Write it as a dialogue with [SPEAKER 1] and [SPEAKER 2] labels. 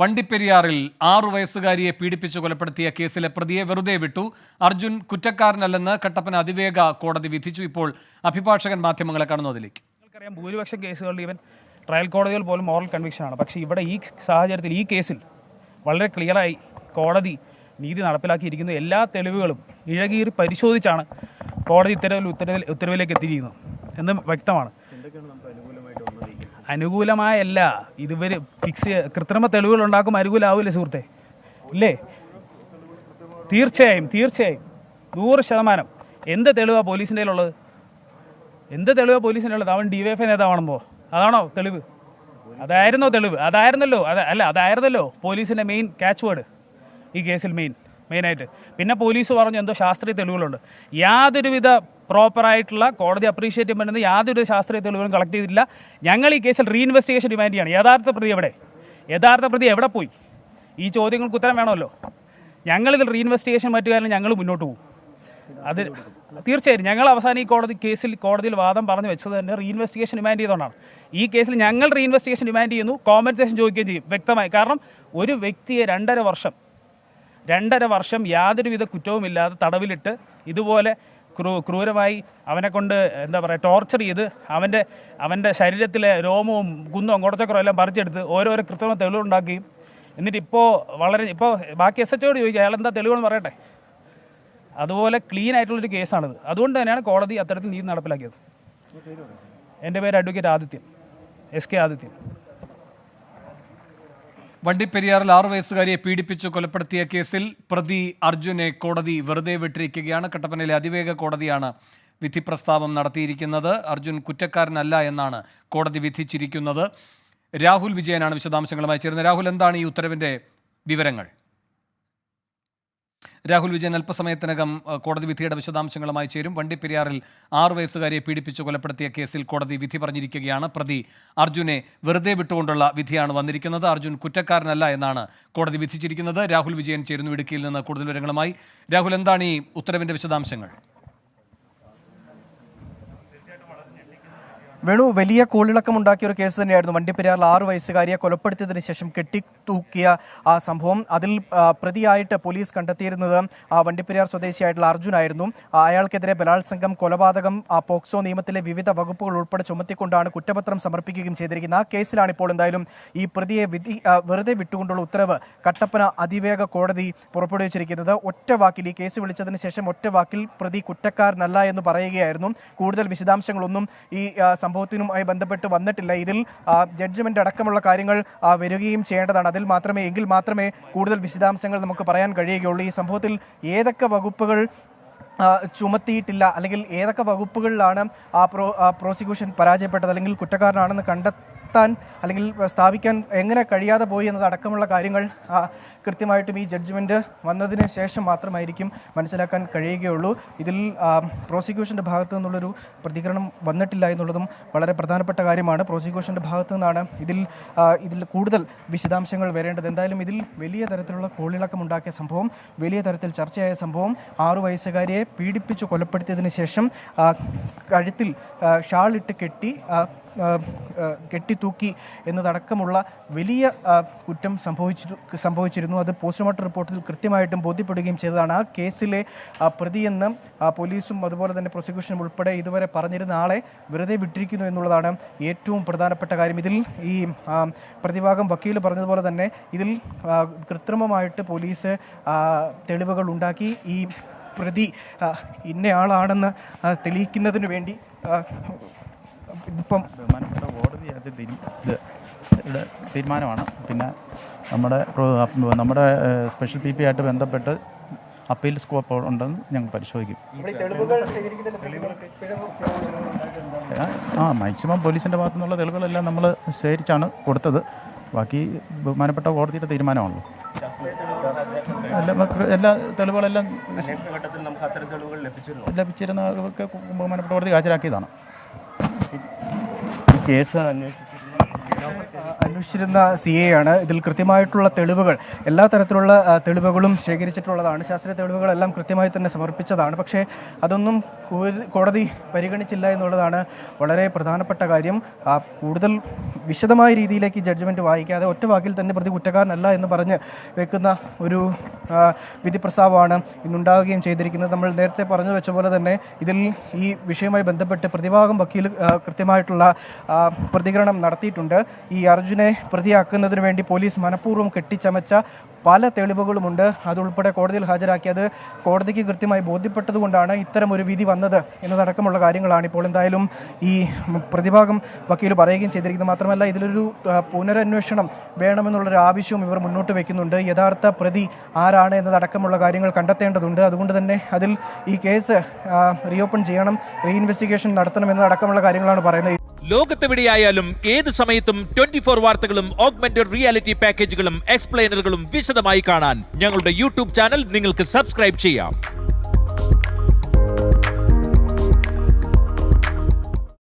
[SPEAKER 1] വണ്ടിപ്പെരിയാറിൽ 6 വയസ്സുകാരിയെ പീഡിപ്പിച്ച് കൊലപ്പെടുത്തിയ കേസിലെ പ്രതിയെ വെറുതെ വിട്ടു. അർജുൻ കുറ്റക്കാരനല്ലെന്ന് കട്ടപ്പന അതിവേഗ കോടതി വിധിച്ചു. ഇപ്പോൾ അഭിഭാഷകൻ മാധ്യമങ്ങളെ കാണുന്നതിലേക്ക്.
[SPEAKER 2] നിങ്ങൾക്കറിയാം, ഭൂരിപക്ഷം കേസുകളിൽ ഈവൻ ട്രയൽ കോടതികൾ പോലും മോറൽ കൺവിക്ഷനാണ്. പക്ഷേ ഇവിടെ ഈ സാഹചര്യത്തിൽ ഈ കേസിൽ വളരെ ക്ലിയറായി കോടതി നീതി നടപ്പിലാക്കിയിരിക്കുന്നു. എല്ലാ തെളിവുകളും ഇഴകീറി പരിശോധിച്ചാണ് കോടതി ഉത്തരവിലേക്ക് എത്തിയിരിക്കുന്നത് എന്ന് വ്യക്തമാണ്. അനുകൂലമായല്ല, ഇതുവരെ കൃത്രിമ തെളിവുകൾ ഉണ്ടാക്കും അനുകൂലമാവില്ലേ സുഹൃത്തെ? ഇല്ലേ? തീർച്ചയായും 100%. എന്ത് തെളിവാണ് പോലീസിൻ്റെ ഉള്ളത്? അവൻ DYFI നേതാവാണെന്നോ? അതാണോ തെളിവ്? അതായിരുന്നല്ലോ പോലീസിൻ്റെ മെയിൻ ക്യാച്ച് വേർഡ് ഈ കേസിൽ മെയിനായിട്ട്. പിന്നെ പോലീസ് പറഞ്ഞു എന്തോ ശാസ്ത്രീയ തെളിവുകളുണ്ട്. യാതൊരുവിധ പ്രോപ്പറായിട്ടുള്ള കോടതി അപ്രീഷിയേറ്റ് ചെയ്യുന്നത് യാതൊരു ശാസ്ത്രീയ തെളിവുകളും കളക്ട് ചെയ്തിട്ടില്ല. ഞങ്ങൾ ഈ കേസിൽ റീഇൻവെസ്റ്റിഗേഷൻ ഡിമാൻഡ് ചെയ്യാണ്. യഥാർത്ഥ പ്രതി എവിടെ പോയി? ഈ ചോദ്യങ്ങൾക്ക് ഉത്തരം വേണമല്ലോ. ഞങ്ങളിതിൽ റീഇൻവെസ്റ്റിഗേഷൻ മറ്റുകാരണം ഞങ്ങൾ മുന്നോട്ട് പോകും. അത് തീർച്ചയായും ഞങ്ങൾ അവസാനം ഈ കോടതിയിൽ വാദം പറഞ്ഞു വെച്ചത് തന്നെ റീഇൻവെസ്റ്റിഗേഷൻ ഡിമാൻഡ് ചെയ്തുകൊണ്ടാണ്. ഈ കേസിൽ ഞങ്ങൾ റീഇൻവെസ്റ്റിഗേഷൻ ഡിമാൻഡ് ചെയ്യുന്നു, കോമ്പൻസേഷൻ ചോദിക്കുകയും ചെയ്യും വ്യക്തമായി. കാരണം ഒരു വ്യക്തിയെ 2.5 വർഷം യാതൊരുവിധ കുറ്റവുമില്ലാതെ തടവിലിട്ട് ഇതുപോലെ ക്രൂരമായി അവനെ കൊണ്ട് ടോർച്ചർ ചെയ്ത് അവൻ്റെ ശരീരത്തിലെ രോമവും കുന്നവും കുടച്ചക്രവും എല്ലാം പറിച്ചെടുത്ത് ഓരോരോ കൃത്രിമ തെളിവുണ്ടാക്കുകയും എന്നിട്ട് ഇപ്പോൾ ബാക്കി SHO ചോദിക്കുക അയാൾ എന്താ തെളിവെന്ന് പറയട്ടെ. അതുപോലെ ക്ലീൻ ആയിട്ടുള്ളൊരു കേസാണിത്. അതുകൊണ്ട് തന്നെയാണ് കോടതി അത്തരത്തിൽ നീതി നടപ്പിലാക്കിയത്. എൻ്റെ പേര് അഡ്വക്കേറ്റ് ആദിത്യൻ, SK ആദിത്യൻ.
[SPEAKER 1] വണ്ടിപ്പെരിയാറിൽ 6 വയസ്സുകാരിയെ പീഡിപ്പിച്ച് കൊലപ്പെടുത്തിയ കേസിൽ പ്രതി അർജുനെ കോടതി വെറുതെ വിട്ടിരിക്കുകയാണ്. കട്ടപ്പനയിലെ അതിവേഗ കോടതിയാണ് വിധി പ്രസ്താവം നടത്തിയിരിക്കുന്നത്. അർജുൻ കുറ്റക്കാരനല്ല എന്നാണ് കോടതി വിധിച്ചിരിക്കുന്നത്. രാഹുൽ വിജയനാണ് വിശദാംശങ്ങളുമായി ചേരുന്നത്. രാഹുൽ, എന്താണ് ഈ ഉത്തരവിൻ്റെ വിവരങ്ങൾ? രാഹുൽ വിജയൻ അല്പസമയത്തിനകം കോടതി വിധിയുടെ വിശദാംശങ്ങളുമായി ചേരും. വണ്ടിപ്പെരിയാറിൽ 6 വയസ്സുകാരിയെ പീഡിപ്പിച്ച് കൊലപ്പെടുത്തിയ കേസിൽ കോടതി വിധി പറഞ്ഞിരിക്കുകയാണ്. പ്രതി അർജുനെ വെറുതെ വിട്ടുകൊണ്ടുള്ള വിധിയാണ് വന്നിരിക്കുന്നത്. അർജുൻ കുറ്റക്കാരനല്ല എന്നാണ് കോടതി വിധിച്ചിരിക്കുന്നത്. രാഹുൽ വിജയൻ ചേരുന്നു ഇടുക്കിയിൽ നിന്ന് കൂടുതൽ വിവരങ്ങളുമായി. രാഹുൽ, എന്താണ് ഈ ഉത്തരവിൻ്റെ വിശദാംശങ്ങൾ?
[SPEAKER 3] വേണു, വലിയ കോളിളക്കമുണ്ടാക്കിയ ഒരു കേസ് തന്നെയായിരുന്നു വണ്ടിപ്പെരിയാറിൽ 6 വയസ്സുകാരിയെ കൊലപ്പെടുത്തിയതിനു ശേഷം കെട്ടിത്തൂക്കിയ ആ സംഭവം. അതിൽ പ്രതിയായിട്ട് പോലീസ് കണ്ടെത്തിയിരുന്നത് വണ്ടിപ്പെരിയാർ സ്വദേശിയായിട്ടുള്ള അർജുനായിരുന്നു. അയാൾക്കെതിരെ ബലാത്സംഗം, കൊലപാതകം, പോക്സോ നിയമത്തിലെ വിവിധ വകുപ്പുകൾ ഉൾപ്പെടെ ചുമത്തിക്കൊണ്ടാണ് കുറ്റപത്രം സമർപ്പിക്കുകയും ചെയ്തിരിക്കുന്നത്. ആ കേസിലാണ് ഇപ്പോൾ എന്തായാലും ഈ പ്രതിയെ വെറുതെ വിട്ടുകൊണ്ടുള്ള ഉത്തരവ് കട്ടപ്പന അതിവേഗ കോടതി പുറപ്പെടുവിച്ചിരിക്കുന്നത്. ഒറ്റ വാക്കിൽ ഈ കേസ് വിളിച്ചതിന് ശേഷം ഒറ്റ വാക്കിൽ പ്രതി കുറ്റക്കാരനല്ല എന്ന് പറയുകയായിരുന്നു. കൂടുതൽ വിശദാംശങ്ങളൊന്നും ഈ സംഭവത്തിനുമായി ബന്ധപ്പെട്ട് വന്നിട്ടില്ല. ഇതിൽ ജഡ്ജ്മെന്റ് അടക്കമുള്ള കാര്യങ്ങൾ വരികയും ചെയ്യേണ്ടതാണ്. എങ്കിൽ മാത്രമേ കൂടുതൽ വിശദാംശങ്ങൾ നമുക്ക് പറയാൻ കഴിയുകയുള്ളൂ. ഈ സംഭവത്തിൽ ഏതൊക്കെ വകുപ്പുകൾ ചുമത്തിയിട്ടില്ല, അല്ലെങ്കിൽ ഏതൊക്കെ വകുപ്പുകളിലാണ് പ്രോസിക്യൂഷൻ പരാജയപ്പെട്ടത്, അല്ലെങ്കിൽ കുറ്റക്കാരനാണെന്ന് കണ്ടെത്താൻ അല്ലെങ്കിൽ സ്ഥാപിക്കാൻ എങ്ങനെ കഴിയാതെ പോയി എന്നതടക്കമുള്ള കാര്യങ്ങൾ കൃത്യമായിട്ടും ഈ ജഡ്ജ്മെൻറ്റ് വന്നതിന് ശേഷം മാത്രമായിരിക്കും മനസ്സിലാക്കാൻ കഴിയുകയുള്ളൂ. ഇതിൽ പ്രോസിക്യൂഷൻ്റെ ഭാഗത്തു നിന്നുള്ളൊരു പ്രതികരണം വന്നിട്ടില്ല എന്നുള്ളതും വളരെ പ്രധാനപ്പെട്ട കാര്യമാണ്. പ്രോസിക്യൂഷൻ്റെ ഭാഗത്തു നിന്നാണ് ഇതിൽ കൂടുതൽ വിശദാംശങ്ങൾ വരേണ്ടത്. എന്തായാലും ഇതിൽ വലിയ തരത്തിലുള്ള കോളിളക്കമുണ്ടാക്കിയ സംഭവം, വലിയ തരത്തിൽ ചർച്ചയായ സംഭവം, 6 വയസ്സുകാരിയെ പീഡിപ്പിച്ച് കൊലപ്പെടുത്തിയതിന് ശേഷം കഴുത്തിൽ ഷാളിട്ട് കെട്ടിത്തൂക്കി എന്നതടക്കമുള്ള വലിയ കുറ്റം സംഭവിച്ചിരുന്നു. അത് പോസ്റ്റ്മോർട്ടം റിപ്പോർട്ടിൽ കൃത്യമായിട്ടും ബോധ്യപ്പെടുകയും ചെയ്തതാണ്. ആ കേസിലെ പ്രതിയെന്ന് പോലീസും അതുപോലെ തന്നെ പ്രോസിക്യൂഷനും ഉൾപ്പെടെ ഇതുവരെ പറഞ്ഞിരുന്ന ആളെ വെറുതെ വിട്ടിരിക്കുന്നു എന്നുള്ളതാണ് ഏറ്റവും പ്രധാനപ്പെട്ട കാര്യം. ഇതിൽ ഈ പ്രതിഭാഗം വക്കീൽ പറഞ്ഞതുപോലെ തന്നെ ഇതിൽ കൃത്രിമമായിട്ട് പോലീസ് തെളിവുകൾ ഉണ്ടാക്കി ഈ പ്രതി ഇന്നയാളാണെന്ന് തെളിയിക്കുന്നതിന് വേണ്ടി ഇതിപ്പം
[SPEAKER 4] ബഹുമാനപ്പെട്ട കോടതി തീരുമാനമാണ്. പിന്നെ നമ്മുടെ സ്പെഷ്യൽ PP ആയിട്ട് ബന്ധപ്പെട്ട് അപ്പീൽ സ്കോപ്പ് ഉണ്ടെന്ന് ഞങ്ങൾ പരിശോധിക്കും. മാക്സിമം പോലീസിൻ്റെ ഭാഗത്തു നിന്നുള്ള തെളിവുകളെല്ലാം നമ്മൾ ശേഖരിച്ചാണ് കൊടുത്തത്. ബാക്കി ബഹുമാനപ്പെട്ട കോടതിയുടെ തീരുമാനമാണല്ലോ. എല്ലാ തെളിവുകളെല്ലാം ലഭിച്ചിരുന്നതൊക്കെ ബഹുമാനപ്പെട്ട കോടതി ഹാജരാക്കിയതാണ്.
[SPEAKER 5] കേസ്
[SPEAKER 3] അന്വേഷിച്ചിരുന്ന CA ആണ്. ഇതിൽ കൃത്യമായിട്ടുള്ള തെളിവുകൾ, എല്ലാ തരത്തിലുള്ള തെളിവുകളും ശേഖരിച്ചിട്ടുള്ളതാണ്. ശാസ്ത്രീയ തെളിവുകളെല്ലാം കൃത്യമായി തന്നെ സമർപ്പിച്ചതാണ്. പക്ഷേ അതൊന്നും കോടതി പരിഗണിച്ചില്ല എന്നുള്ളതാണ് വളരെ പ്രധാനപ്പെട്ട കാര്യം. കൂടുതൽ വിശദമായ രീതിയിലേക്ക് ജഡ്ജ്മെന്റ് വായിക്കാതെ ഒറ്റ വാക്കിൽ തന്നെ പ്രതി കുറ്റക്കാരനല്ല എന്ന് പറഞ്ഞ് വെക്കുന്ന ഒരു വിധി പ്രസ്താവമാണ് ഇന്നുണ്ടാവുകയും ചെയ്തിരിക്കുന്നത്. നമ്മൾ നേരത്തെ പറഞ്ഞു വെച്ച പോലെ തന്നെ ഇതിൽ ഈ വിഷയവുമായി ബന്ധപ്പെട്ട് പ്രതിഭാഗം വക്കീൽ കൃത്യമായിട്ടുള്ള പ്രതികരണം നടത്തിയിട്ടുണ്ട്. ഈ അർജുനെ പ്രതിയാക്കുന്നതിന് വേണ്ടി പോലീസ് മനഃപൂർവ്വം കെട്ടിച്ചമച്ച പല തെളിവുകളുമുണ്ട്. അതുൾപ്പെടെ കോടതിയിൽ ഹാജരാക്കി അത് കോടതിക്ക് കൃത്യമായി ബോധ്യപ്പെട്ടതുകൊണ്ടാണ് ഇത്തരം ഒരു വിധി വന്നത് എന്നതടക്കമുള്ള കാര്യങ്ങളാണ് ഇപ്പോൾ എന്തായാലും ഈ പ്രതിഭാഗം വക്കീൽ പറയുകയും ചെയ്തിരിക്കുന്നത്. മാത്രമല്ല ഇതിലൊരു പുനരന്വേഷണം വേണമെന്നുള്ളൊരു ആവശ്യവും ഇവർ മുന്നോട്ട് വയ്ക്കുന്നുണ്ട്. യഥാർത്ഥ പ്രതി ആരാണ് എന്നതടക്കമുള്ള കാര്യങ്ങൾ കണ്ടെത്തേണ്ടതുണ്ട്. അതുകൊണ്ട് തന്നെ അതിൽ ഈ കേസ് റീഓപ്പൺ ചെയ്യണം, റീഇൻവെസ്റ്റിഗേഷൻ നടത്തണം എന്നതടക്കമുള്ള കാര്യങ്ങളാണ് പറയുന്നത്.
[SPEAKER 5] ലോകത്തെവിടെയായാലും ഏത് സമയത്തും 24 വാർത്തകളും ഓഗ്മെന്റഡ് റിയാലിറ്റി പാക്കേജുകളും എക്സ്പ്ലെയിനറുകളും വിശദമായി കാണാൻ ഞങ്ങളുടെ യൂട്യൂബ് ചാനൽ നിങ്ങൾക്ക് സബ്സ്ക്രൈബ് ചെയ്യാം.